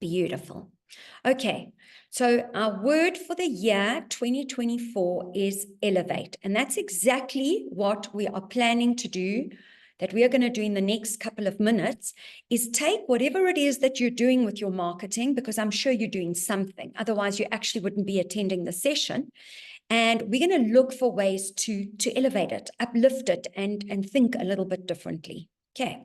Beautiful. Okay, so our word for the year 2024 is elevate. And that's exactly what we are planning to do, that we are going to do in the next couple of minutes, is take whatever it is that you're doing with your marketing, because I'm sure you're doing something. Otherwise, you actually wouldn't be attending the session. And we're going to look for ways to elevate it, uplift it, and think a little bit differently. Okay,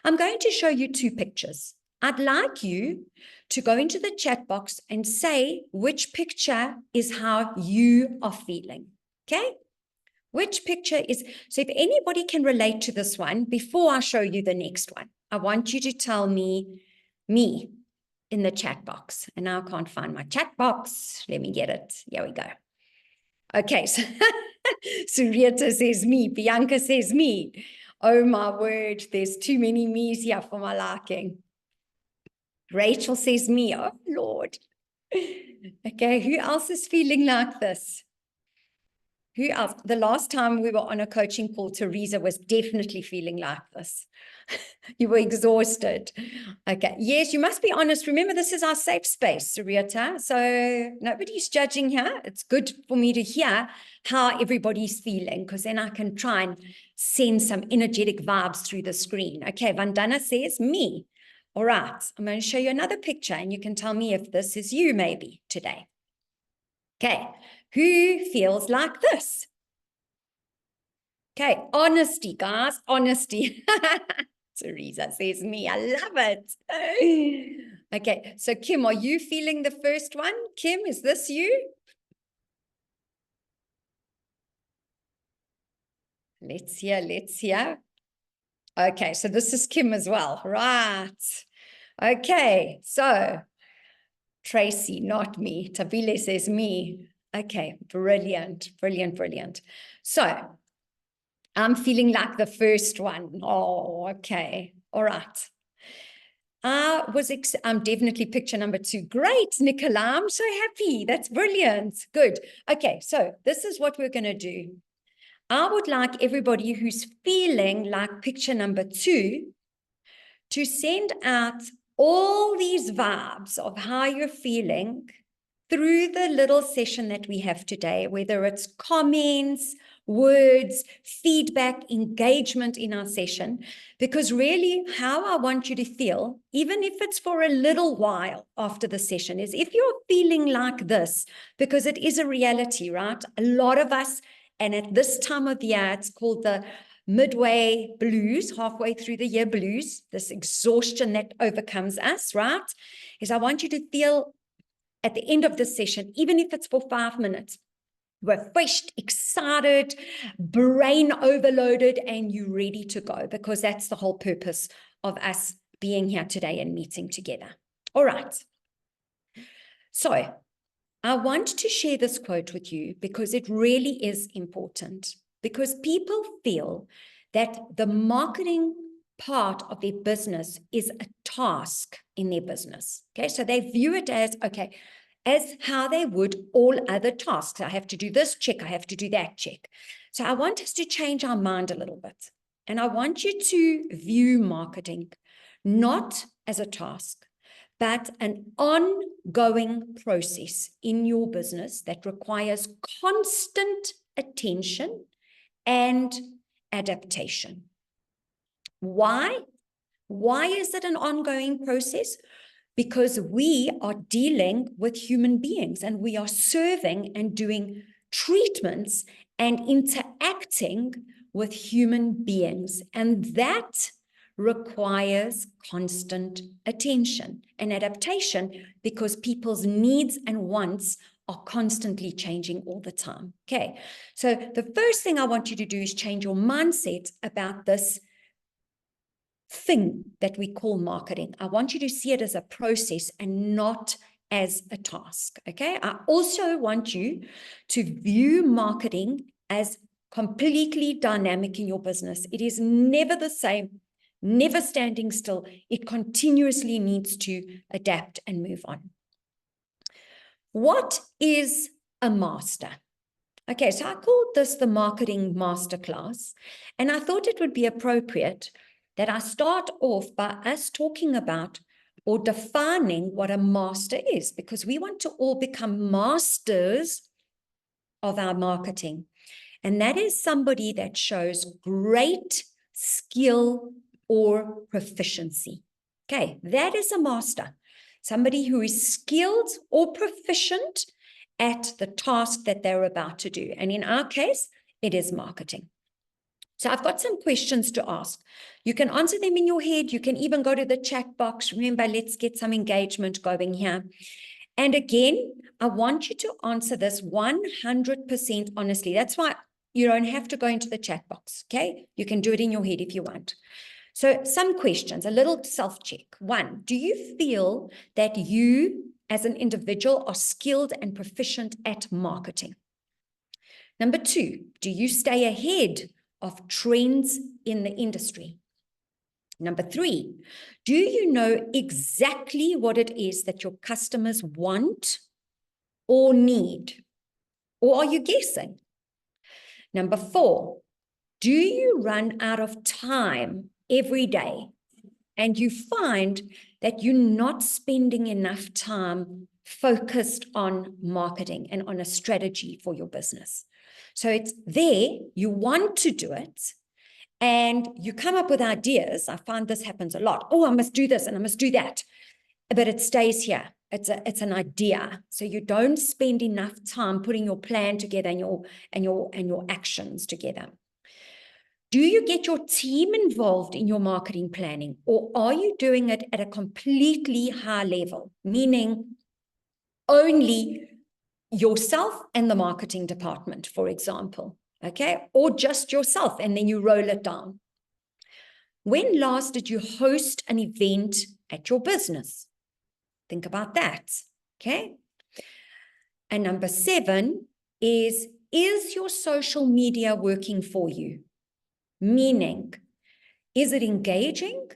I'm going to show you two pictures. I'd like you to go into the chat box and say which picture is how you are feeling. Okay? Which picture is, so if anybody can relate to this one, before I show you the next one, I want you to tell me in the chat box. And now I can't find my chat box. Let me get it. Here we go. Okay, so Surieta says me, Bianca says me. Oh my word, there's too many me's here for my liking. Rachel says me, oh Lord. Okay, who else is feeling like this? Who else? The last time we were on a coaching call, Teresa was definitely feeling like this. You were exhausted. Okay, yes, you must be honest. Remember, this is our safe space, Surieta. So nobody's judging here. It's good for me to hear how everybody's feeling, because then I can try and send some energetic vibes through the screen. Okay, Vandana says me. All right, I'm going to show you another picture and you can tell me if this is you maybe today. Okay, who feels like this? Okay, honesty, guys, honesty. Teresa says me, I love it. Okay, so Kim, are you feeling the first one? Kim, is this you? Let's hear. Okay, so this is Kim as well, right? Okay, so Tracy, not me. Tabile says me. Okay, brilliant. So I'm feeling like the first one. Oh, okay. All right. I'm definitely picture number 2. Great, Nicola. I'm so happy. That's brilliant. Good. Okay, so this is what we're going to do. I would like everybody who's feeling like picture number 2 to send out all these vibes of how you're feeling through the little session that we have today, whether it's comments, words, feedback, engagement in our session, because really how I want you to feel, even if it's for a little while after the session, is if you're feeling like this, because it is a reality, right? A lot of us, and at this time of the year, it's called the midway blues, halfway through the year blues, this exhaustion that overcomes us, right? Is I want you to feel at the end of the session, even if it's for 5 minutes, refreshed, excited, brain overloaded, and you're ready to go, because that's the whole purpose of us being here today and meeting together. All right. So I want to share this quote with you because it really is important, because people feel that the marketing part of their business is a task in their business. Okay, so they view it as, okay, as how they would all other tasks. I have to do this check, I have to do that check. So I want us to change our mind a little bit. And I want you to view marketing not as a task, but an ongoing process in your business that requires constant attention and adaptation. Why? Why is it an ongoing process? Because we are dealing with human beings and we are serving and doing treatments and interacting with human beings. And that requires constant attention and adaptation, because people's needs and wants are constantly changing all the time. Okay, so the first thing I want you to do is change your mindset about this thing that we call marketing. I want you to see it as a process and not as a task. Okay, I also want you to view marketing as completely dynamic in your business. It is never the same, never standing still. It continuously needs to adapt and move on. What is a master? Okay, so I called this the Marketing Masterclass, and I thought it would be appropriate that I start off by us talking about or defining what a master is, because we want to all become masters of our marketing. And that is somebody that shows great skill or proficiency. Okay, that is a master, somebody who is skilled or proficient at the task that they're about to do. And in our case, it is marketing. So I've got some questions to ask. You can answer them in your head. You can even go to the chat box. Remember, let's get some engagement going here. And again, I want you to answer this 100% honestly. That's why you don't have to go into the chat box, okay? You can do it in your head if you want. So some questions, a little self-check. 1, do you feel that you as an individual are skilled and proficient at marketing? Number 2, do you stay ahead of trends in the industry? Number 3, do you know exactly what it is that your customers want or need? Or are you guessing? Number 4, do you run out of time every day and you find that you're not spending enough time focused on marketing and on a strategy for your business? So it's there, you want to do it, and you come up with ideas. I find this happens a lot. Oh, I must do this and I must do that. But it stays here. It's an idea. So you don't spend enough time putting your plan together and your actions together. Do you get your team involved in your marketing planning, or are you doing it at a completely high level, meaning only yourself and the marketing department, for example, okay? Or just yourself, and then you roll it down. When last did you host an event at your business? Think about that, okay? And number 7 is your social media working for you? Meaning, is it engaging?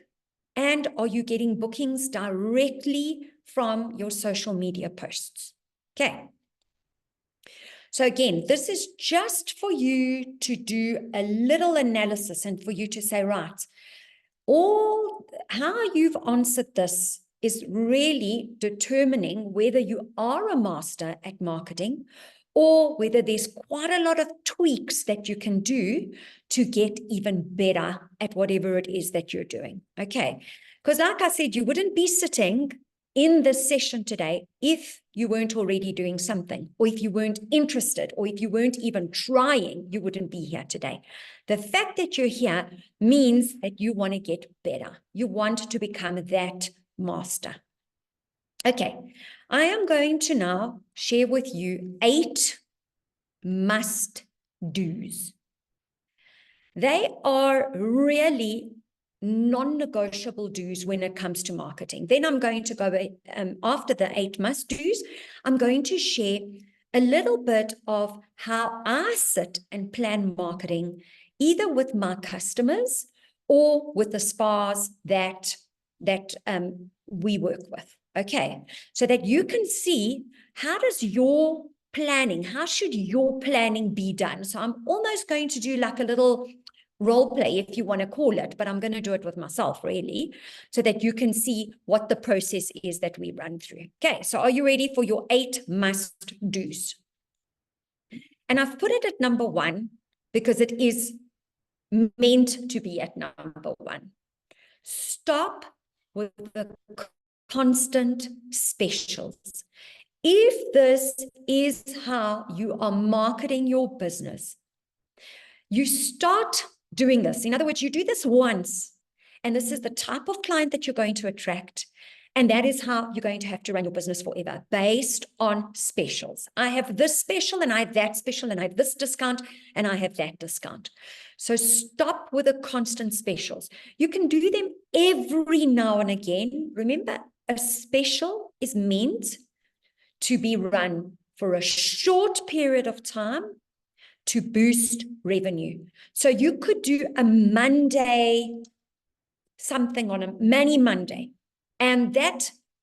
And are you getting bookings directly from your social media posts? Okay. So again, this is just for you to do a little analysis and for you to say, right, how you've answered this is really determining whether you are a master at marketing or whether there's quite a lot of tweaks that you can do to get even better at whatever it is that you're doing. Okay. Because like I said, you wouldn't be sitting in this session today if you weren't already doing something, or if you weren't interested, or if you weren't even trying, you wouldn't be here today. The fact that you're here means that you want to get better. You want to become that master. Okay, I am going to now share with you 8 must-dos. They are really non-negotiable do's when it comes to marketing. Then I'm going to go after the 8 must-dos, I'm going to share a little bit of how I sit and plan marketing, either with my customers or with the spas that we work with. Okay, so that you can see how should your planning be done? So I'm almost going to do like a little role play, if you want to call it, but I'm going to do it with myself, really, so that you can see what the process is that we run through. Okay, so are you ready for your 8 must-dos? And I've put it at number 1 because it is meant to be at number 1. Stop with the constant specials. If this is how you are marketing your business, you start doing this. In other words, you do this once, and this is the type of client that you're going to attract. And that is how you're going to have to run your business forever, based on specials. I have this special, and I have that special, and I have this discount, and I have that discount. So stop with the constant specials. You can do them every now and again. Remember, a special is meant to be run for a short period of time to boost revenue. So you could do a Monday, something on a Money Monday, and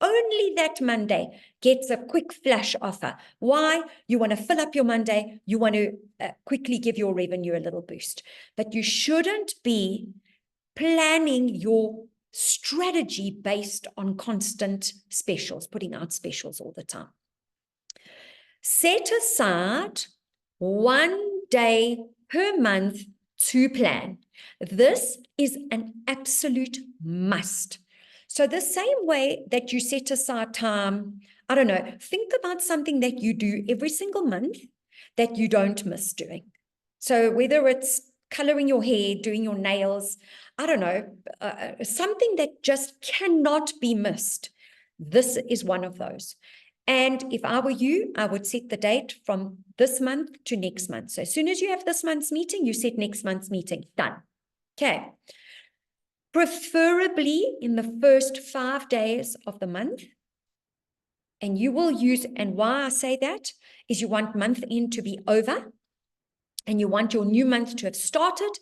only that Monday gets a quick flash offer. Why? You want to fill up your Monday. You want to quickly give your revenue a little boost. But you shouldn't be planning your strategy based on constant specials, putting out specials all the time. Set aside 1 day per month to plan. This is an absolute must. So the same way that you set aside time, I don't know, think about something that you do every single month that you don't miss doing. So whether it's coloring your hair, doing your nails, I don't know, something that just cannot be missed. This is one of those. And if I were you, I would set the date from this month to next month. So as soon as you have this month's meeting, you set next month's meeting. Done. Okay. Preferably in the first 5 days of the month. And you will use, and why I say that is you want month end to be over, and you want your new month to have started,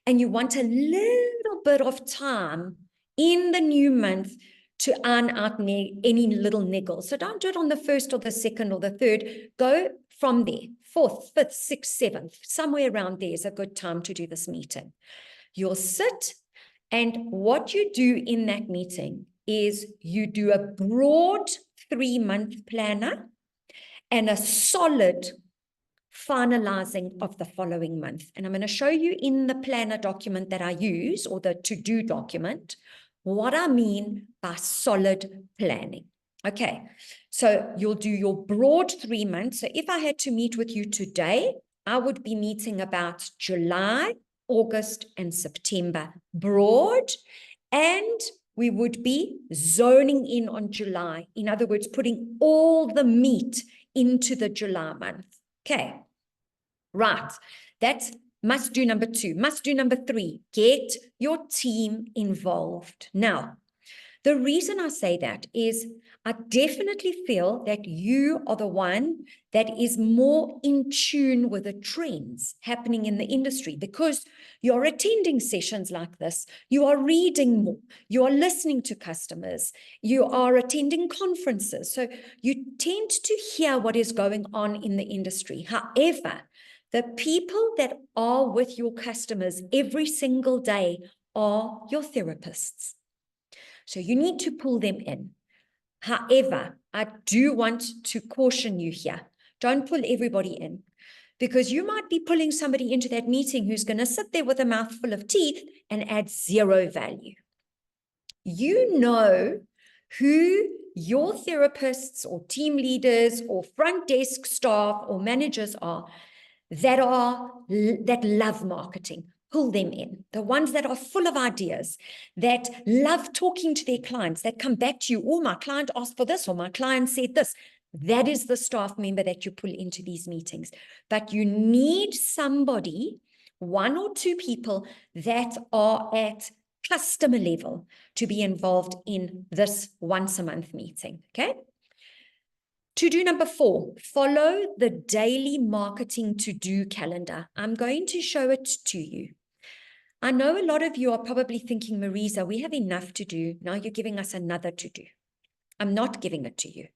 and you want a little bit of time in the new month to iron out any little niggles. So don't do it on the 1st or the 2nd or the 3rd. Go from there, 4th, 5th, 6th, 7th, somewhere around there is a good time to do this meeting. You'll sit, and what you do in that meeting is you do a broad 3-month planner and a solid finalizing of the following month. And I'm going to show you in the planner document that I use, or the to-do document, what I mean by solid planning. Okay, so you'll do your broad 3 months. So if I had to meet with you today, I would be meeting about July, August, and September broad, and we would be zoning in on July. In other words, putting all the meat into the July month. Okay, right. That's must do number 2. Must do number 3, get your team involved. Now, the reason I say that is I definitely feel that you are the one that is more in tune with the trends happening in the industry, because you're attending sessions like this, you are reading more, you are listening to customers, you are attending conferences. So you tend to hear what is going on in the industry. However, the people that are with your customers every single day are your therapists. So you need to pull them in. However, I do want to caution you here. Don't pull everybody in, because you might be pulling somebody into that meeting who's going to sit there with a mouthful of teeth and add 0 value. You know who your therapists or team leaders or front desk staff or managers are that love marketing. Pull them in. The ones that are full of ideas, that love talking to their clients, that come back to you, oh, my client asked for this, or my client said this. That is the staff member that you pull into these meetings. But you need somebody, 1 or 2 people that are at customer level to be involved in this once a month meeting, okay? To-do number 4, follow the daily marketing to-do calendar. I'm going to show it to you. I know a lot of you are probably thinking, Marisa, we have enough to do. Now you're giving us another to-do. I'm not giving it to you.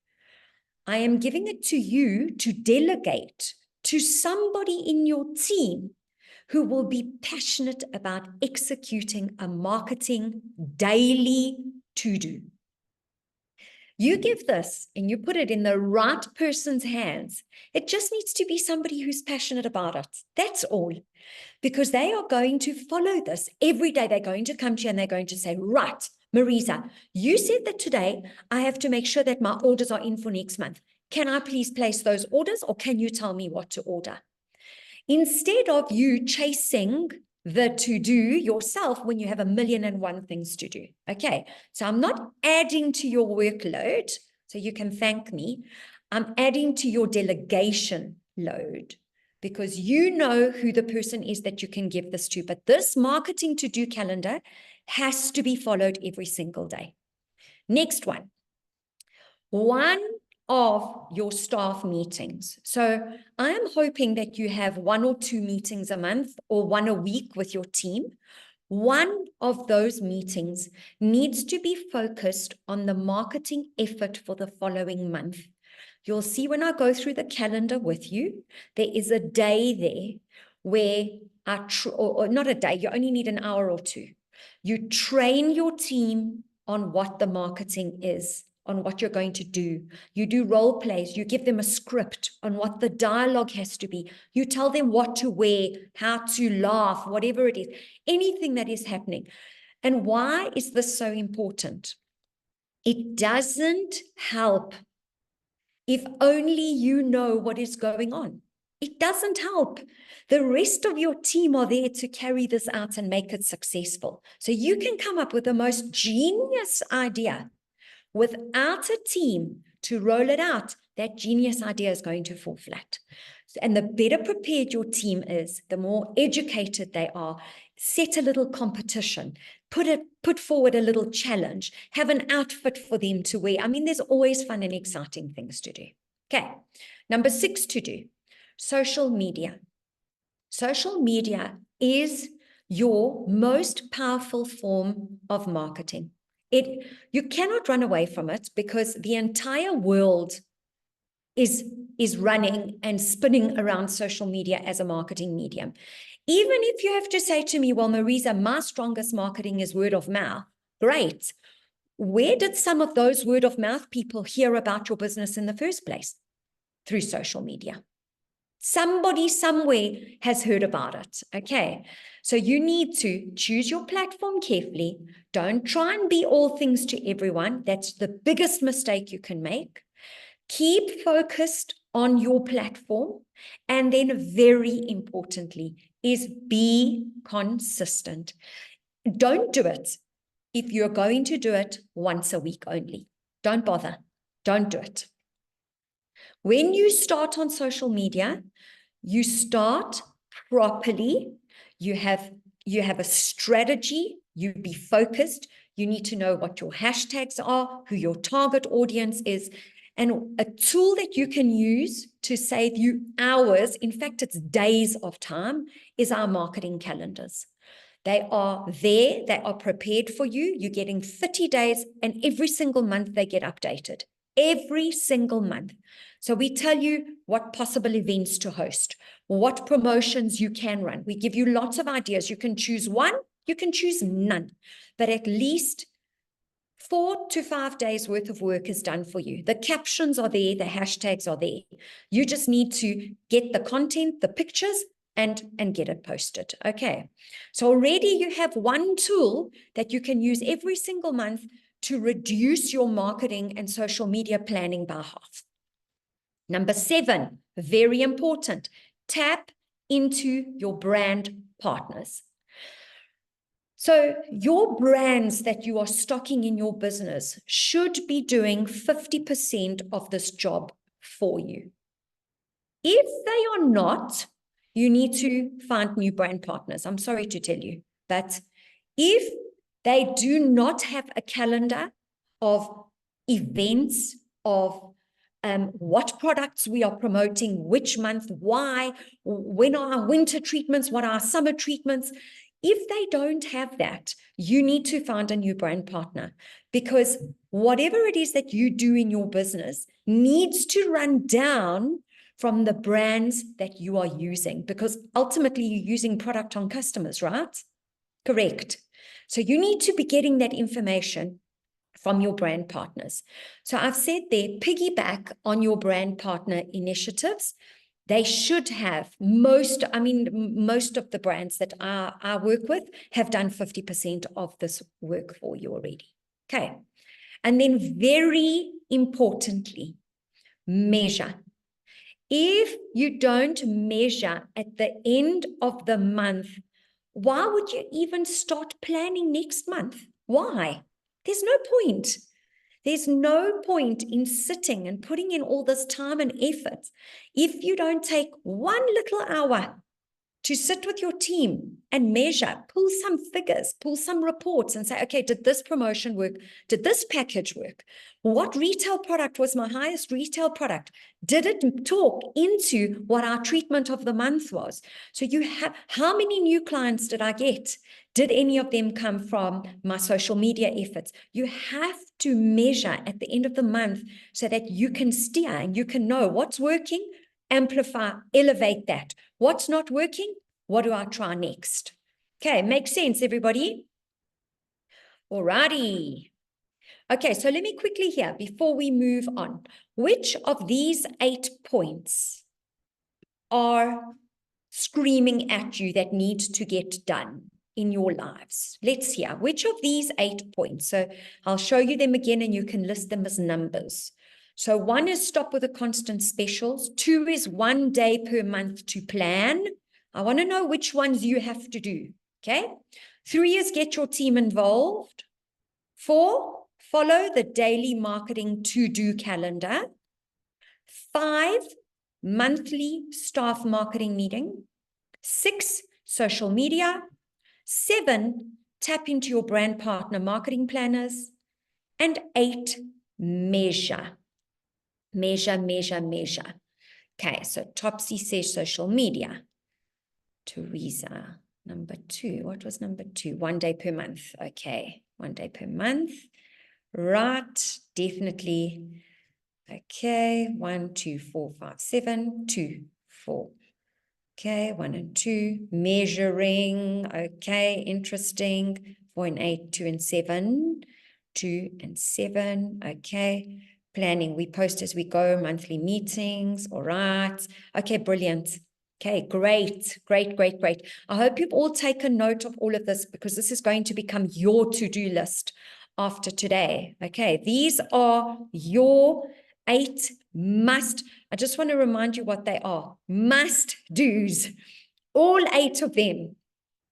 I am giving it to you to delegate to somebody in your team who will be passionate about executing a marketing daily to-do. You give this and you put it in the right person's hands. It just needs to be somebody who's passionate about it. That's all. Because they are going to follow this every day. They're going to come to you and they're going to say, right, Marisa, you said that today I have to make sure that my orders are in for next month. Can I please place those orders, or can you tell me what to order? Instead of you chasing the to-do yourself when you have 1,000,001 things to do. Okay, so I'm not adding to your workload, so you can thank me. I'm adding to your delegation load, because you know who the person is that you can give this to. But this marketing to-do calendar has to be followed every single day. Next one. One of your staff meetings. So I am hoping that you have 1 or 2 meetings a month, or 1 a week with your team. One of those meetings needs to be focused on the marketing effort for the following month. You'll see when I go through the calendar with you, there is a day there where or not a day, you only need an hour or 2. You train your team on what the marketing is, on what you're going to do. You do role plays. You give them a script on what the dialogue has to be. You tell them what to wear, how to laugh, whatever it is, anything that is happening. And why is this so important? It doesn't help if only you know what is going on. It doesn't help. The rest of your team are there to carry this out and make it successful. So you can come up with the most genius idea. Without a team to roll it out, that genius idea is going to fall flat. And the better prepared your team is, the more educated they are. Set a little competition, put forward a little challenge, have an outfit for them to wear. I mean, there's always fun and exciting things to do. Okay, number 6 to do, social media. Social media is your most powerful form of marketing. You cannot run away from it because the entire world is running and spinning around social media as a marketing medium. Even if you have to say to me, well, Marisa, my strongest marketing is word of mouth. Great. Where did some of those word of mouth people hear about your business in the first place? Through social media. Somebody somewhere has heard about it. Okay. So you need to choose your platform carefully. Don't try and be all things to everyone. That's the biggest mistake you can make. Keep focused on your platform. And then very importantly is be consistent. Don't do it if you're going to do it once a week only. Don't bother. Don't do it. When you start on social media, you start properly. You have a strategy. You be focused. You need to know what your hashtags are, who your target audience is, and a tool that you can use to save you hours, in fact, it's days of time, is our marketing calendars. They are there. They are prepared for you. You're getting 30 days, and every single month they get updated. Every single month. So we tell you what possible events to host, what promotions you can run. We give you lots of ideas. You can choose one, you can choose none, but at least 4 to 5 days worth of work is done for you. The captions are there, the hashtags are there. You just need to get the content, the pictures, and get it posted. Okay. So already you have one tool that you can use every single month to reduce your marketing and social media planning by half. Number 7, very important, tap into your brand partners. So your brands that you are stocking in your business should be doing 50% of this job for you. If they are not, you need to find new brand partners. I'm sorry to tell you, but if they do not have a calendar of events, of what products we are promoting, which month, why, when are our winter treatments, what are our summer treatments. If they don't have that, you need to find a new brand partner, because whatever it is that you do in your business needs to run down from the brands that you are using, because ultimately you're using product on customers, right? Correct. So you need to be getting that information from your brand partners. So I've said there, piggyback on your brand partner initiatives. They should have most of the brands that I work with have done 50% of this work for you already. Okay. And then very importantly, measure. If you don't measure at the end of the month, why would you even start planning next month? Why? There's no point. There's no point in sitting and putting in all this time and effort if you don't take one little hour to sit with your team and measure, pull some figures, pull some reports and say, okay, did this promotion work? Did this package work? What retail product was my highest retail product? Did it talk into what our treatment of the month was? So you have, how many new clients did I get? Did any of them come from my social media efforts? You have to measure at the end of the month so that you can steer and you can know what's working, amplify, elevate that. What's not working? What do I try next? Okay, makes sense, everybody? Alrighty. Okay, so let me quickly here, before we move on, which of these 8 points are screaming at you that need to get done in your lives? Let's hear, which of these 8 points? So I'll show you them again and you can list them as numbers. So 1 is stop with the constant specials. 2 is 1 day per month to plan. I want to know which ones you have to do, okay? 3 is get your team involved. 4, follow the daily marketing to-do calendar. 5, monthly staff marketing meeting. 6, social media. 7, tap into your brand partner marketing planners. And 8, measure. Measure. Okay, so Topsy says social media. Teresa, number 2. What was number 2? 1 day per month. Okay, 1 day per month. Right, definitely. Okay, 1, 2, 4, 5, 7, 2, 4. Okay, 1 and 2. Measuring. Okay, interesting. 4 and 8, 2 and 7. 2 and 7. Okay. Planning. We post as we go. Monthly meetings. All right. Okay, brilliant. Okay, great. I hope you've all taken note of all of this because this is going to become your to-do list after today. Okay, these are your 8 must. I just want to remind you what they are. Must do's. All 8 of them.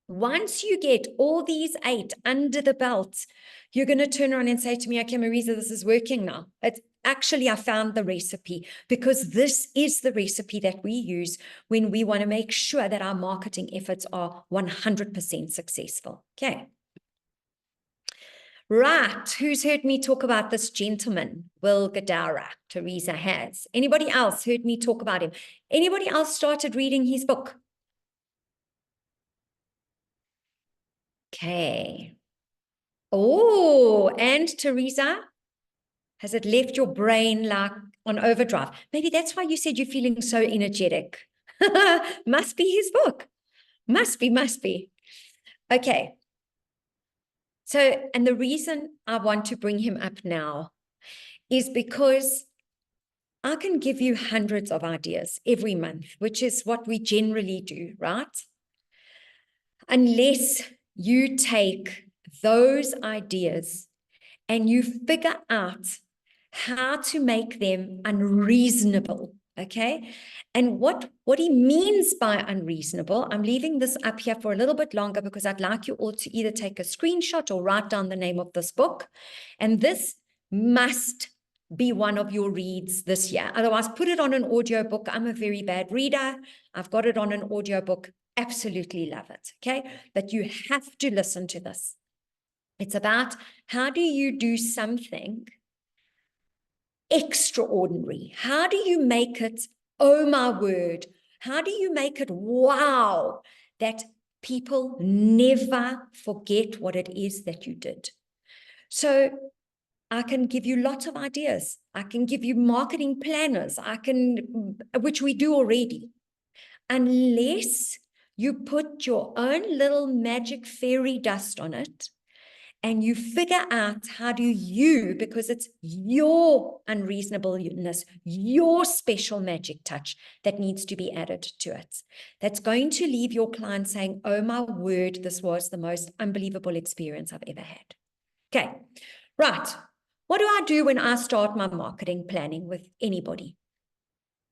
Once you get all these 8 under the belt, you're going to turn around and say to me, okay, Marisa, this is working now. It's actually, I found the recipe because this is the recipe that we use when we want to make sure that our marketing efforts are 100% successful. Okay. Right. Who's heard me talk about this gentleman, Will Gadara? Teresa has. Anybody else heard me talk about him? Anybody else started reading his book? Okay. Oh, and Teresa, has it left your brain like on overdrive? Maybe that's why you said you're feeling so energetic. Must be his book. Must be. Okay. So, and the reason I want to bring him up now is because I can give you hundreds of ideas every month, which is what we generally do, right? Unless you take those ideas and you figure out how to make them unreasonable, okay? And what he means by unreasonable, I'm leaving this up here for a little bit longer because I'd like you all to either take a screenshot or write down the name of this book. And this must be one of your reads this year. Otherwise, put it on an audiobook. I'm a very bad reader. I've got it on an audiobook. Absolutely love it, okay? But you have to listen to this. It's about how do you do something extraordinary? How do you make it, oh my word, how do you make it wow, that people never forget what it is that you did? So I can give you lots of ideas. I can give you marketing planners, which we do already. Unless you put your own little magic fairy dust on it, and you figure out how do you, because it's your unreasonableness, your special magic touch that needs to be added to it. That's going to leave your client saying, oh my word, this was the most unbelievable experience I've ever had. Okay, right. What do I do when I start my marketing planning with anybody?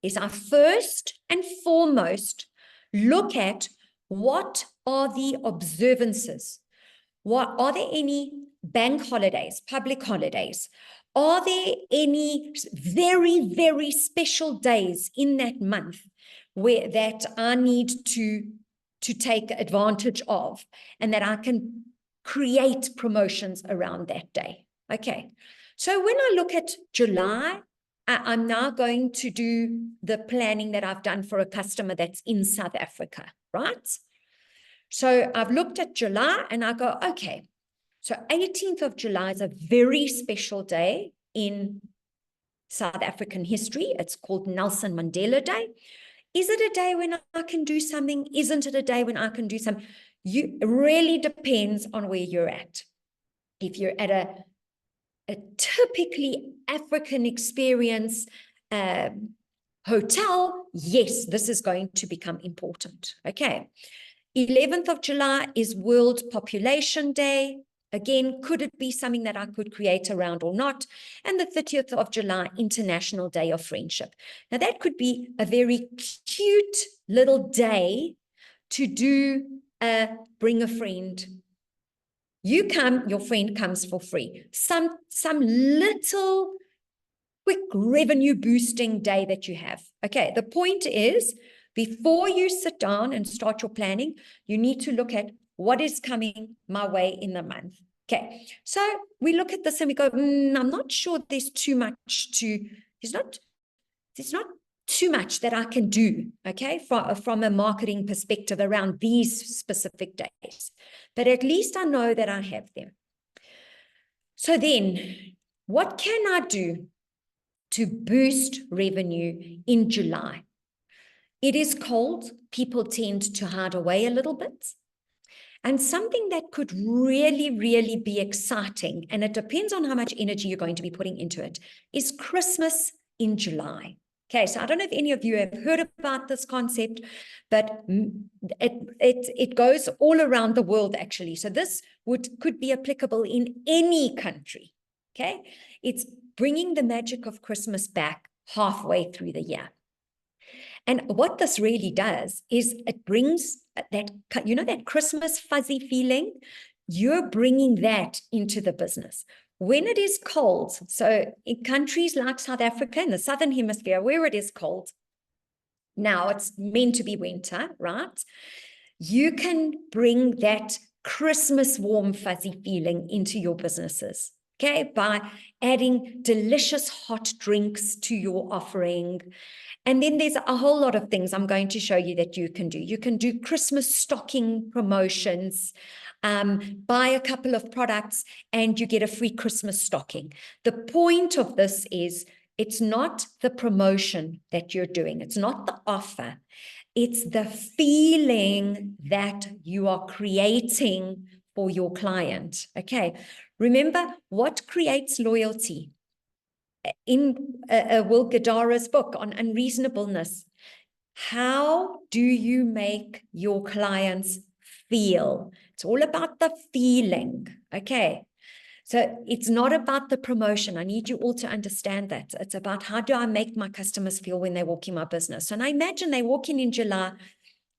Is I first and foremost look at what are the observances. What are there any bank holidays, public holidays? Are there any very, very special days in that month that I need to take advantage of and that I can create promotions around that day? Okay. So when I look at July, I'm now going to do the planning that I've done for a customer that's in South Africa, right? So I've looked at July and I go, okay, so 18th of July is a very special day in South African history. It's called Nelson Mandela Day. Is it a day when I can do something? Isn't it a day when I can do something? It really depends on where you're at. if you're at a typically African experience hotel, yes, this is going to become important. Okay. 11th of July is World Population Day. Again, could it be something that I could create around or not? And the 30th of July, International Day of Friendship. Now, that could be a very cute little day to do bring a friend. You come, your friend comes for free. Some little quick revenue boosting day that you have. Okay, the point is, before you sit down and start your planning, you need to look at what is coming my way in the month. Okay, so we look at this and we go, I'm not sure there's too much there's not too much that I can do, okay, from a marketing perspective around these specific days. But at least I know that I have them. So then, what can I do to boost revenue in July? It is cold. People tend to hide away a little bit. And something that could really, really be exciting, and it depends on how much energy you're going to be putting into it, is Christmas in July. Okay, so I don't know if any of you have heard about this concept, but it goes all around the world, actually. So this could be applicable in any country. Okay, it's bringing the magic of Christmas back halfway through the year. And what this really does is it brings that, that Christmas fuzzy feeling. You're bringing that into the business. When it is cold, so in countries like South Africa, in the Southern Hemisphere, where it is cold, now it's meant to be winter, right? You can bring that Christmas warm fuzzy feeling into your businesses, okay, by adding delicious hot drinks to your offering. And then there's a whole lot of things I'm going to show you that you can do. You can do Christmas stocking promotions, buy a couple of products and you get a free Christmas stocking. The point of this is it's not the promotion that you're doing. It's not the offer. It's the feeling that you are creating for your client. Okay. Remember, what creates loyalty? In Will Gadara's book on unreasonableness, how do you make your clients feel? It's all about the feeling. Okay. So it's not about the promotion. I need you all to understand that. It's about how do I make my customers feel when they walk in my business. And I imagine they walk in July,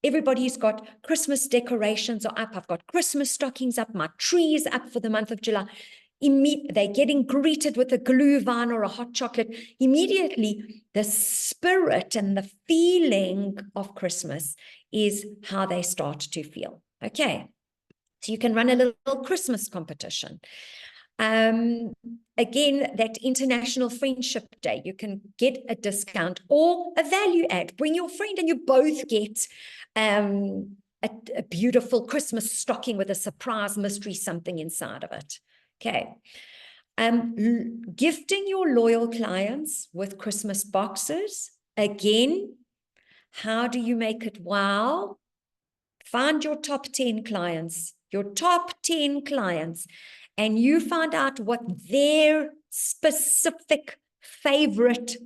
everybody's got Christmas decorations are up. I've got Christmas stockings up. My tree is up for the month of July. They're getting greeted with a glühwein or a hot chocolate. Immediately, the spirit and the feeling of Christmas is how they start to feel. Okay, so you can run a little Christmas competition. Again, that International Friendship Day, you can get a discount or a value add. Bring your friend and you both get a beautiful Christmas stocking with a surprise mystery something inside of it. Okay. Gifting your loyal clients with Christmas boxes. Again, how do you make it wow? Find your top 10 clients, and you find out what their specific favorite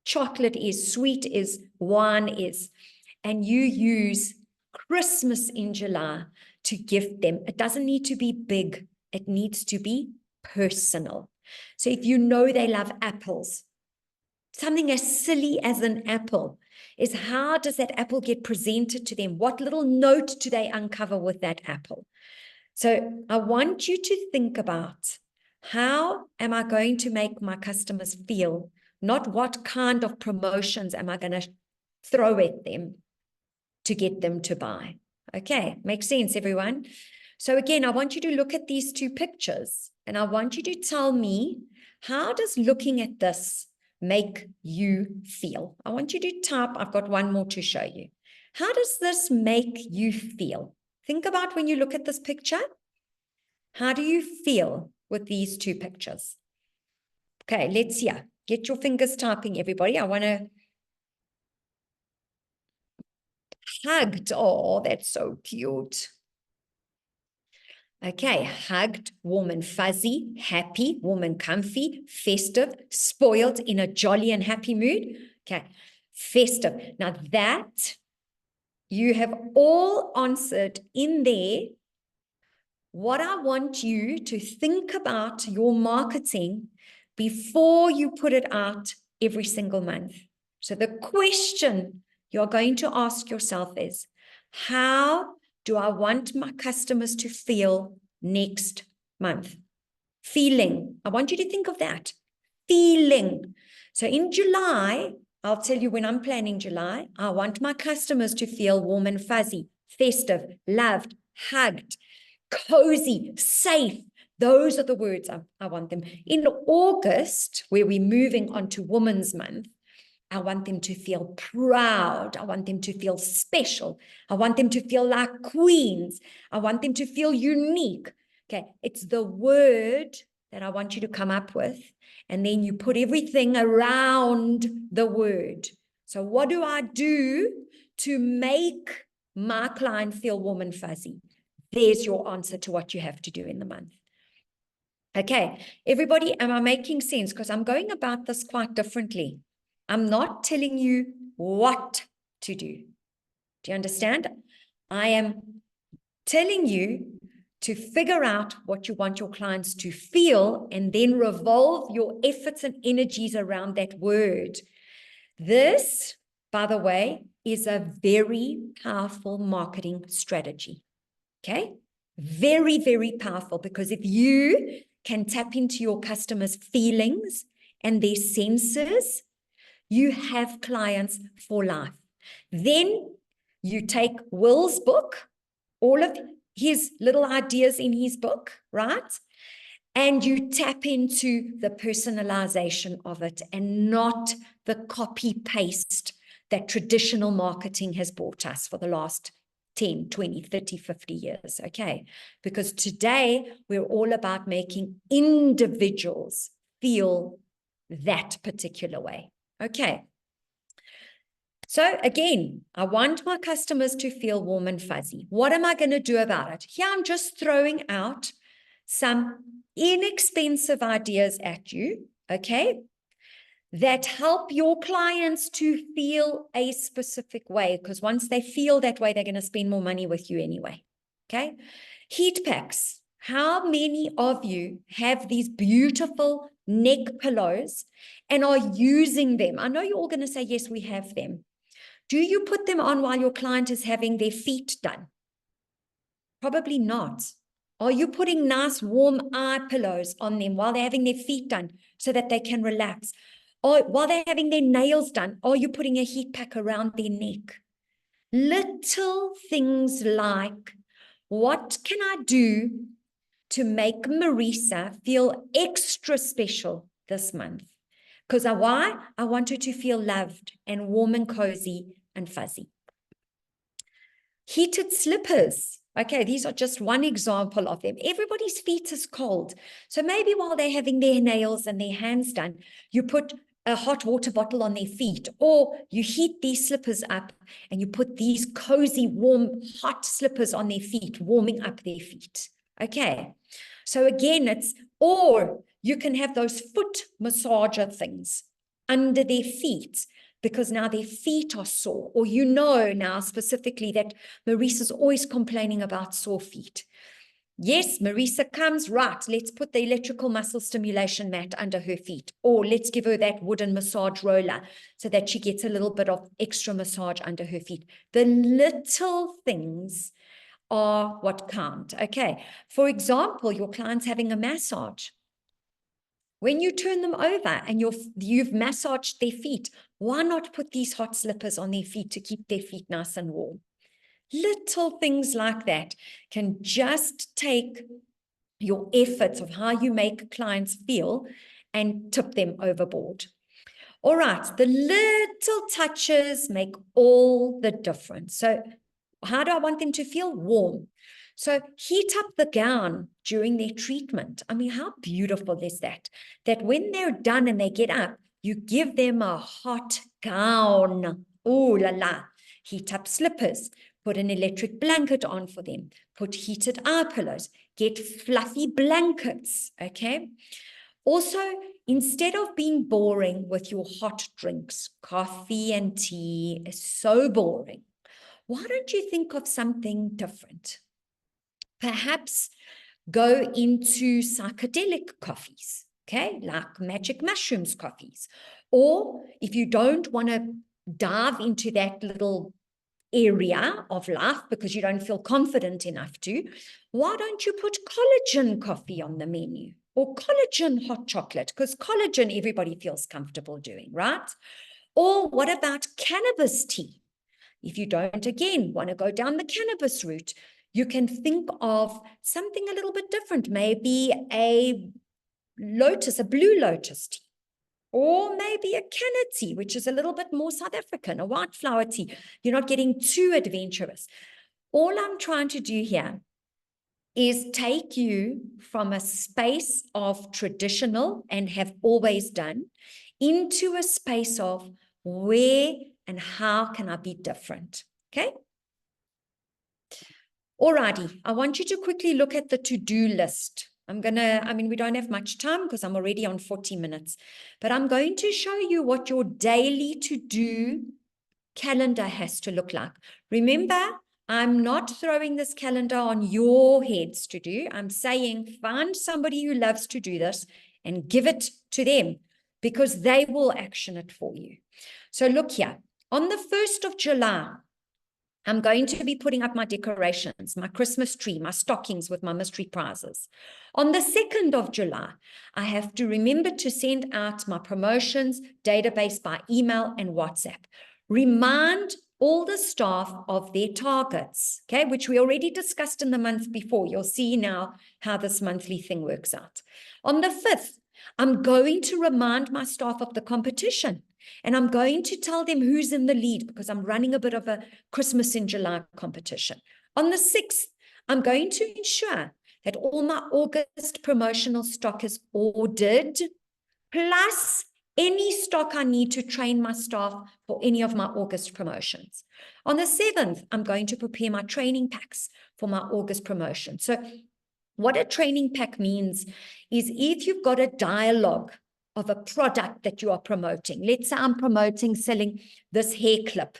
chocolate is, sweet is, wine is, and you use Christmas in July to gift them. It doesn't need to be big. It needs to be personal. So if you know they love apples, something as silly as an apple is how does that apple get presented to them? What little note do they uncover with that apple? So I want you to think about how am I going to make my customers feel, not what kind of promotions am I going to throw at them to get them to buy. Okay, makes sense, everyone? So again, I want you to look at these two pictures and I want you to tell me, how does looking at this make you feel? I want you to type, I've got one more to show you. How does this make you feel? Think about when you look at this picture. How do you feel with these two pictures? Okay, let's hear. Get your fingers typing, everybody. I want to hugged. Oh, that's so cute. Okay, hugged, warm and fuzzy, happy, warm and comfy, festive, spoiled, in a jolly and happy mood. Okay, festive. Now that you have all answered in there. What I want you to think about your marketing before you put it out every single month. So the question you're going to ask yourself is, how do I want my customers to feel next month? Feeling. I want you to think of that. Feeling. So in July, I'll tell you when I'm planning July, I want my customers to feel warm and fuzzy, festive, loved, hugged, cozy, safe. Those are the words I want them. In August, where we're moving on to Women's Month, I want them to feel proud. I want them to feel special. I want them to feel like queens. I want them to feel unique. Okay, it's the word that I want you to come up with, and then you put everything around the word. So what do I do to make my client feel warm and fuzzy? There's your answer to what you have to do in the month. Okay, everybody, am I making sense? Because I'm going about this quite differently. I'm not telling you what to do. Do you understand? I am telling you to figure out what you want your clients to feel and then revolve your efforts and energies around that word. This, by the way, is a very powerful marketing strategy. Okay? Very, very powerful, because if you can tap into your customers' feelings and their senses, you have clients for life. Then you take Will's book, all of his little ideas in his book, right? And you tap into the personalization of it and not the copy paste that traditional marketing has brought us for the last 10, 20, 30, 50 years, okay? Because today we're all about making individuals feel that particular way, okay? So again, I want my customers to feel warm and fuzzy. What am I going to do about it? Here I'm just throwing out some inexpensive ideas at you, okay, that help your clients to feel a specific way, because once they feel that way, they're going to spend more money with you anyway, okay? Heat packs. How many of you have these beautiful neck pillows and are using them? I know you're all going to say, yes, we have them. Do you put them on while your client is having their feet done? Probably not. Are you putting nice warm eye pillows on them while they're having their feet done so that they can relax? Or while they're having their nails done, are you putting a heat pack around their neck? Little things like, what can I do to make Marisa feel extra special this month? Because why? I want her to feel loved and warm and cozy and fuzzy. Heated slippers. Okay, these are just one example of them. Everybody's feet is cold. So maybe while they're having their nails and their hands done, you put a hot water bottle on their feet, or you heat these slippers up and you put these cozy, warm, hot slippers on their feet, warming up their feet. Okay, so again, or you can have those foot massager things under their feet, because now their feet are sore, or you know now specifically that Marisa's always complaining about sore feet. Yes, Marisa comes, right, let's put the electrical muscle stimulation mat under her feet, or let's give her that wooden massage roller so that she gets a little bit of extra massage under her feet. The little things are what count, okay? For example, your client's having a massage. When you turn them over and you've massaged their feet, why not put these hot slippers on their feet to keep their feet nice and warm? Little things like that can just take your efforts of how you make clients feel and tip them overboard. All right, the little touches make all the difference. So how do I want them to feel? Warm. So heat up the gown during their treatment. I mean, how beautiful is that? That when they're done and they get up, you give them a hot gown. Ooh la la. Heat up slippers. Put an electric blanket on for them. Put heated eye pillows. get fluffy blankets, okay? Also, instead of being boring with your hot drinks, coffee and tea is so boring. Why don't you think of something different? Perhaps go into psychedelic coffees, okay, like magic mushrooms coffees. Or if you don't want to dive into that little area of life because you don't feel confident enough to, why don't you put collagen coffee on the menu or collagen hot chocolate? Because collagen everybody feels comfortable doing, right? Or what about cannabis tea? If you don't, again, want to go down the cannabis route, you can think of something a little bit different, maybe a blue lotus tea, or maybe a canna tea, which is a little bit more South African, a white flower tea. You're not getting too adventurous. All I'm trying to do here is take you from a space of traditional and have always done into a space of where and how can I be different, okay? Alrighty, I want you to quickly look at the to-do list. We don't have much time because I'm already on 40 minutes, but I'm going to show you what your daily to-do calendar has to look like. Remember, I'm not throwing this calendar on your heads to do. I'm saying find somebody who loves to do this and give it to them because they will action it for you. So look here, on the 1st of July, I'm going to be putting up my decorations, my Christmas tree, my stockings with my mystery prizes. On the 2nd of July, I have to remember to send out my promotions database by email and WhatsApp. Remind all the staff of their targets, okay, which we already discussed in the month before. You'll see now how this monthly thing works out. On the 5th, I'm going to remind my staff of the competition. And I'm going to tell them who's in the lead because I'm running a bit of a Christmas in July competition. On the 6th, I'm going to ensure that all my August promotional stock is ordered, plus any stock I need to train my staff for any of my August promotions. On the 7th, I'm going to prepare my training packs for my August promotion. So what a training pack means is if you've got a dialogue of a product that you are promoting. Let's say I'm promoting selling this hair clip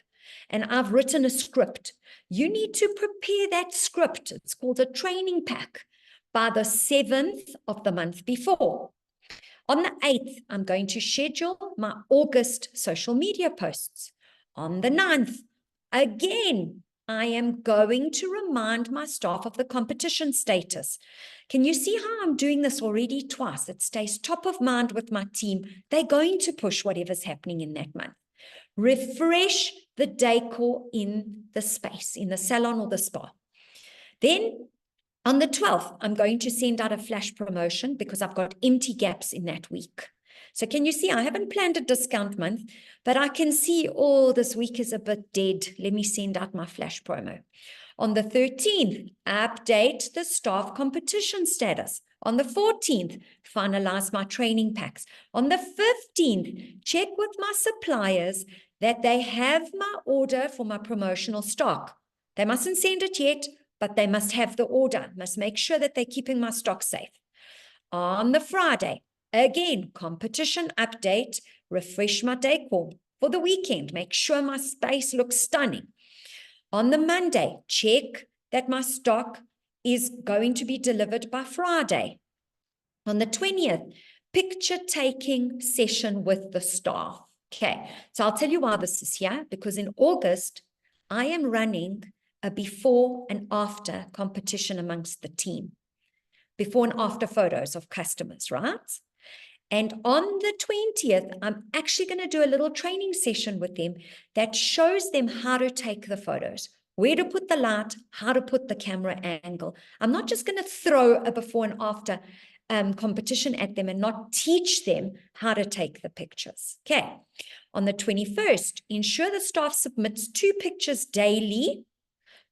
and I've written a script. You need to prepare that script. It's called a training pack by the 7th of the month before. On the 8th, I'm going to schedule my August social media posts. On the 9th, again, I am going to remind my staff of the competition status. Can you see how I'm doing this already twice? It stays top of mind with my team. They're going to push whatever's happening in that month. Refresh the decor in the space, in the salon or the spa. Then on the 12th, I'm going to send out a flash promotion because I've got empty gaps in that week. So can you see, I haven't planned a discount month, but I can see, oh, this week is a bit dead. Let me send out my flash promo. On the 13th, update the staff competition status. On the 14th, finalize my training packs. On the 15th, check with my suppliers that they have my order for my promotional stock. They mustn't send it yet, but they must have the order, must make sure that they're keeping my stock safe. On the Friday, again, competition update, refresh my decor for the weekend, make sure my space looks stunning. On the Monday, check that my stock is going to be delivered by Friday. On the 20th, picture taking session with the staff. Okay, so I'll tell you why this is here, because in August, I am running a before and after competition amongst the team. Before and after photos of customers, right? And on the 20th, I'm actually going to do a little training session with them that shows them how to take the photos, where to put the light, how to put the camera angle. I'm not just going to throw a before and after competition at them and not teach them how to take the pictures. Okay. On the 21st, ensure the staff submits 2 pictures daily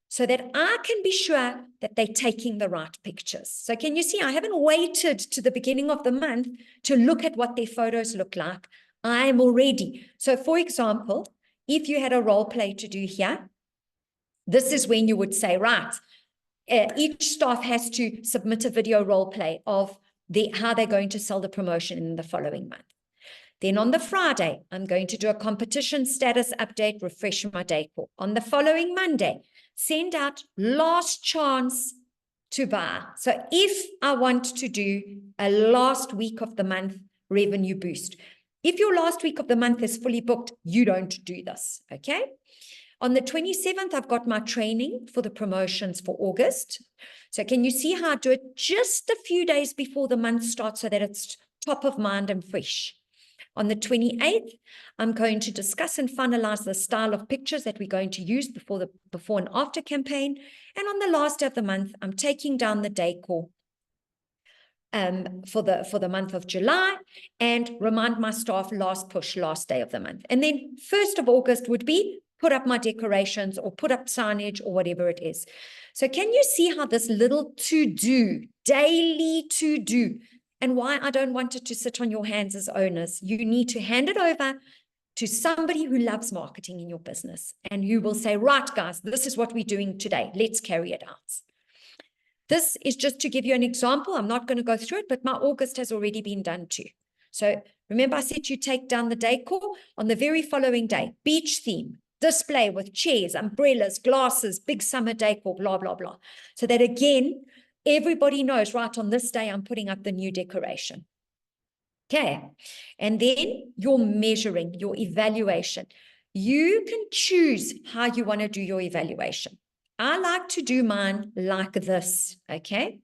so that I can be sure that they're taking the right pictures. So can you see, I haven't waited to the beginning of the month to look at what their photos look like. I'm already. So for example, if you had a role play to do here, this is when you would say, right, each staff has to submit a video role play of how they're going to sell the promotion in the following month. Then on the Friday, I'm going to do a competition status update, refresh my decor. On the following Monday, send out last chance to buy. So if I want to do a last week of the month revenue boost, if your last week of the month is fully booked, you don't do this, okay? On the 27th, I've got my training for the promotions for August. So can you see how I do it just a few days before the month starts so that it's top of mind and fresh? On the 28th, I'm going to discuss and finalize the style of pictures that we're going to use before the before and after campaign. And on the last day of the month, I'm taking down the decor for the month of July and remind my staff last push, last day of the month. And then 1st of August would be put up my decorations or put up signage or whatever it is. So can you see how this little to-do, daily to-do, and why I don't want it to sit on your hands as owners? You need to hand it over to somebody who loves marketing in your business and who will say, right, guys, this is what we're doing today. Let's carry it out. This is just to give you an example. I'm not going to go through it, but my August has already been done too. So remember I said you take down the decor on the very following day, beach theme, display with chairs, umbrellas, glasses, big summer decor, blah, blah, blah. So that again, everybody knows, right, on this day, I'm putting up the new decoration. Okay. And then your measuring, your evaluation. You can choose how you want to do your evaluation. I like to do mine like this, okay?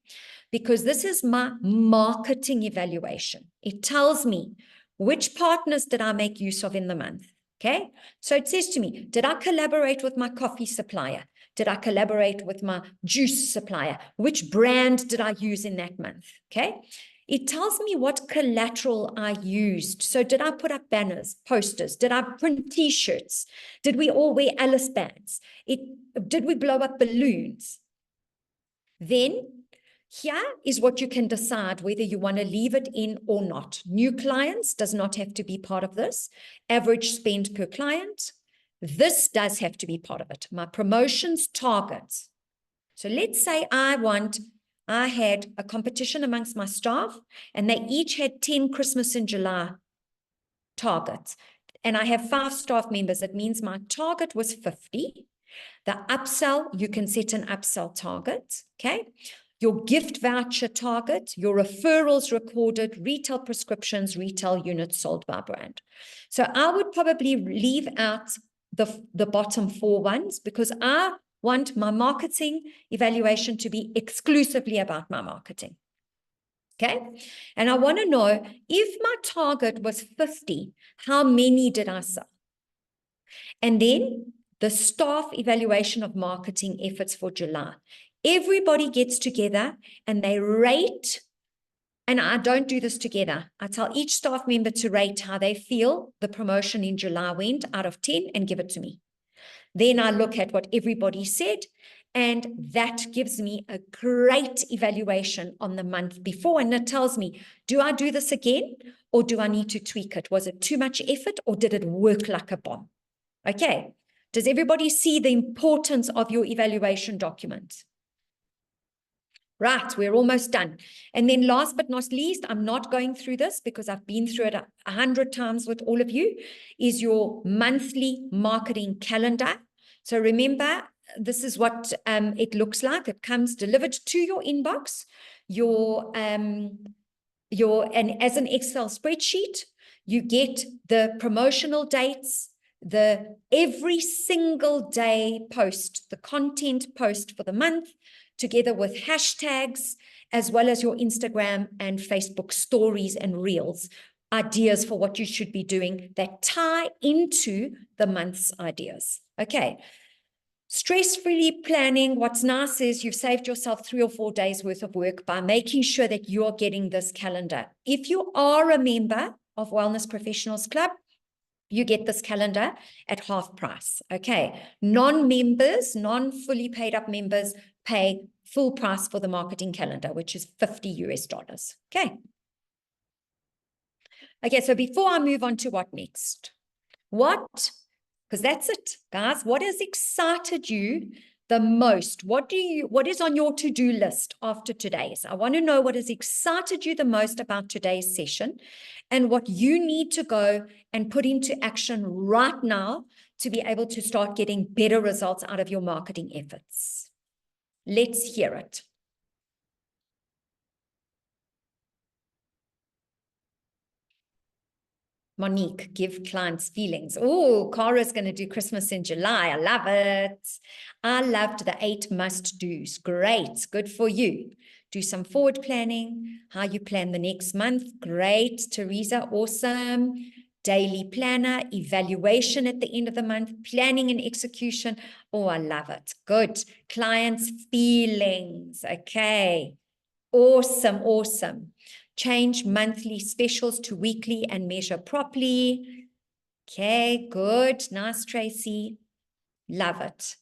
Because this is my marketing evaluation. It tells me which partners did I make use of in the month, okay? So it says to me, did I collaborate with my coffee supplier? Did I collaborate with my juice supplier? Which brand did I use in that month, okay? It tells me what collateral I used. So did I put up banners, posters? Did I print T-shirts? Did we all wear Alice bands? Did we blow up balloons? Then here is what you can decide whether you want to leave it in or not. New clients does not have to be part of this. Average spend per client. This does have to be part of it. My promotions targets. So let's say I had a competition amongst my staff and they each had 10 Christmas in July targets. And I have 5 staff members. It means my target was 50. The upsell, you can set an upsell target, okay? Your gift voucher target, your referrals recorded, retail prescriptions, retail units sold by brand. So I would probably leave out the bottom 4 ones because I want my marketing evaluation to be exclusively about my marketing. Okay. And I want to know if my target was 50, how many did I sell? And then the staff evaluation of marketing efforts for July. Everybody gets together and they rate, and I don't do this together. I tell each staff member to rate how they feel the promotion in July went out of 10 and give it to me. Then I look at what everybody said, and that gives me a great evaluation on the month before. And it tells me, do I do this again or do I need to tweak it? Was it too much effort or did it work like a bomb? Okay. Does everybody see the importance of your evaluation document? Right, we're almost done. And then last but not least, I'm not going through this because I've been through it 100 times with all of you, is your monthly marketing calendar. So remember, this is what it looks like. It comes delivered to your inbox, and as an Excel spreadsheet, you get the promotional dates, the every single day post, the content post for the month, together with hashtags, as well as your Instagram and Facebook stories and reels, ideas for what you should be doing that tie into the month's ideas. Okay. Stress-free planning. What's nice is you've saved yourself 3 or 4 days worth of work by making sure that you're getting this calendar. If you are a member of Wellness Professionals Club, you get this calendar at half price. Okay. Non-members, non-fully paid up members pay full price for the marketing calendar, which is $50 US. Okay. Okay. So before I move on to what next, because that's it, guys. What has excited you the most? What is on your to-do list after today's? I want to know what has excited you the most about today's session and what you need to go and put into action right now to be able to start getting better results out of your marketing efforts. Let's hear it. Monique, give clients feelings. Oh, Cara's going to do Christmas in July. I love it. I loved the 8 must-dos. Great. Good for you. Do some forward planning. How you plan the next month. Great. Teresa, awesome. Daily planner, evaluation at the end of the month, planning and execution. Oh, I love it. Good. Clients' feelings. Okay. Awesome, awesome. Change monthly specials to weekly and measure properly. Okay, good. Nice, Tracy. Love it.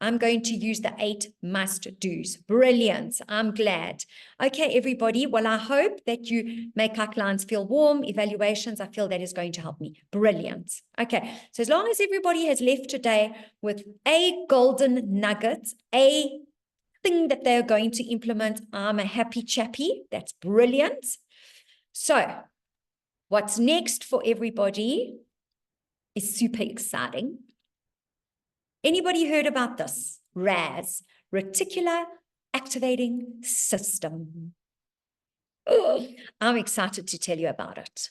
I'm going to use the 8 must-dos. Brilliant. I'm glad. Okay, everybody. Well, I hope that you make our clients feel warm. Evaluations, I feel that is going to help me. Brilliant. Okay, so as long as everybody has left today with a golden nugget, a thing that they're going to implement, I'm a happy chappy. That's brilliant. So what's next for everybody is super exciting. Anybody heard about this? RAS, Reticular Activating System. Oh, I'm excited to tell you about it.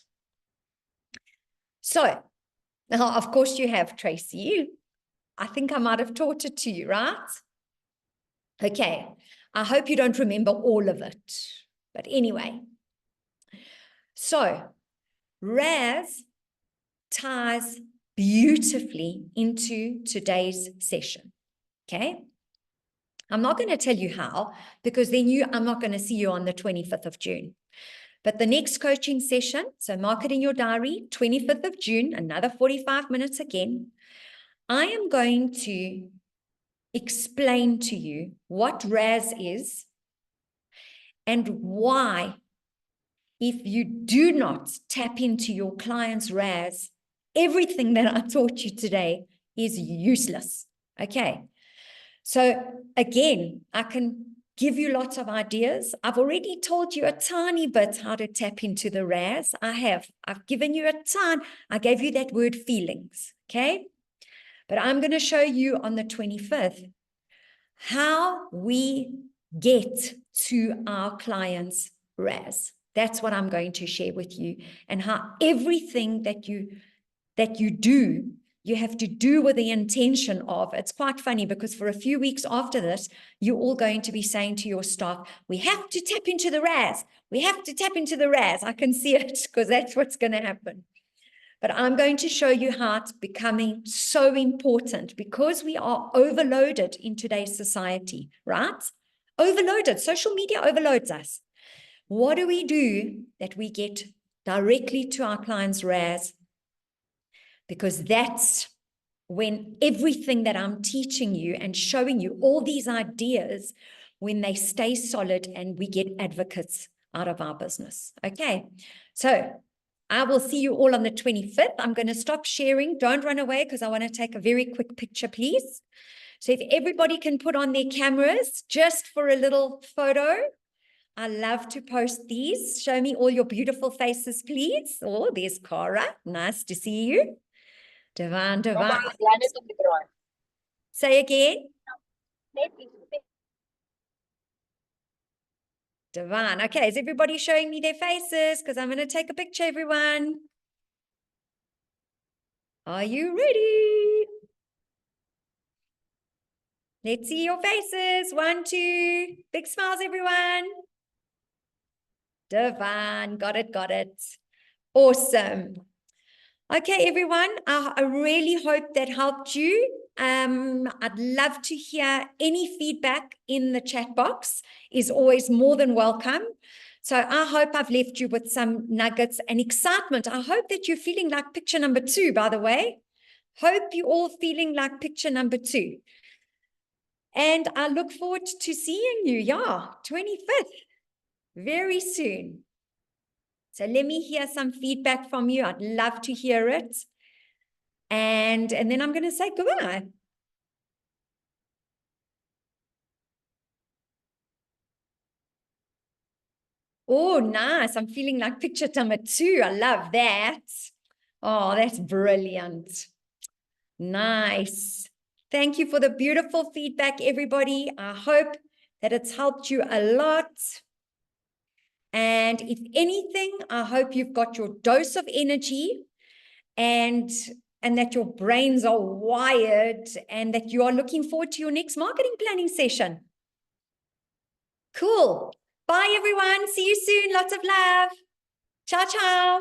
So, now, of course you have, Tracy. I think I might have taught it to you, right? Okay, I hope you don't remember all of it. But anyway, so RAS ties beautifully into today's session, okay? I'm not going to tell you how, because then I'm not going to see you on the 25th of June. But the next coaching session, so mark it in your diary, 25th of June, another 45 minutes again, I am going to explain to you what RAS is and why, if you do not tap into your client's RAS, everything that I taught you today is useless. Okay. So again, I can give you lots of ideas. I've already told you a tiny bit how to tap into the RAS. I've given you a ton. I gave you that word feelings. Okay. But I'm going to show you on the 25th how we get to our clients' RAS. That's what I'm going to share with you, and how everything that you do, you have to do with the intention of. It's quite funny because for a few weeks after this, you're all going to be saying to your staff, we have to tap into the RAS. We have to tap into the RAS. I can see it because that's what's going to happen. But I'm going to show you how it's becoming so important because we are overloaded in today's society, right? Overloaded. Social media overloads us. What do we do that we get directly to our clients' RAS? Because that's when everything that I'm teaching you and showing you, all these ideas, when they stay solid and we get advocates out of our business. Okay, so I will see you all on the 25th. I'm going to stop sharing. Don't run away because I want to take a very quick picture, please. So if everybody can put on their cameras just for a little photo. I love to post these. Show me all your beautiful faces, please. Oh, there's Cara. Nice to see you. Divine. Say again. Divine. Okay, is everybody showing me their faces? Because I'm going to take a picture, everyone. Are you ready? Let's see your faces. 1, 2. Big smiles, everyone. Divine. Got it, got it. Awesome. Okay, everyone. I really hope that helped you. I'd love to hear any feedback in the chat box. Is always more than welcome. So I hope I've left you with some nuggets and excitement. I hope that you're feeling like picture number 2, by the way. Hope you're all feeling like picture number 2. And I look forward to seeing you, 25th, very soon. So let me hear some feedback from you. I'd love to hear it. And then I'm going to say goodbye. Oh, nice. I'm feeling like picture number 2. I love that. Oh, that's brilliant. Nice. Thank you for the beautiful feedback, everybody. I hope that it's helped you a lot. And if anything, I hope you've got your dose of energy and that your brains are wired and that you are looking forward to your next marketing planning session. Cool. Bye, everyone. See you soon. Lots of love. Ciao, ciao.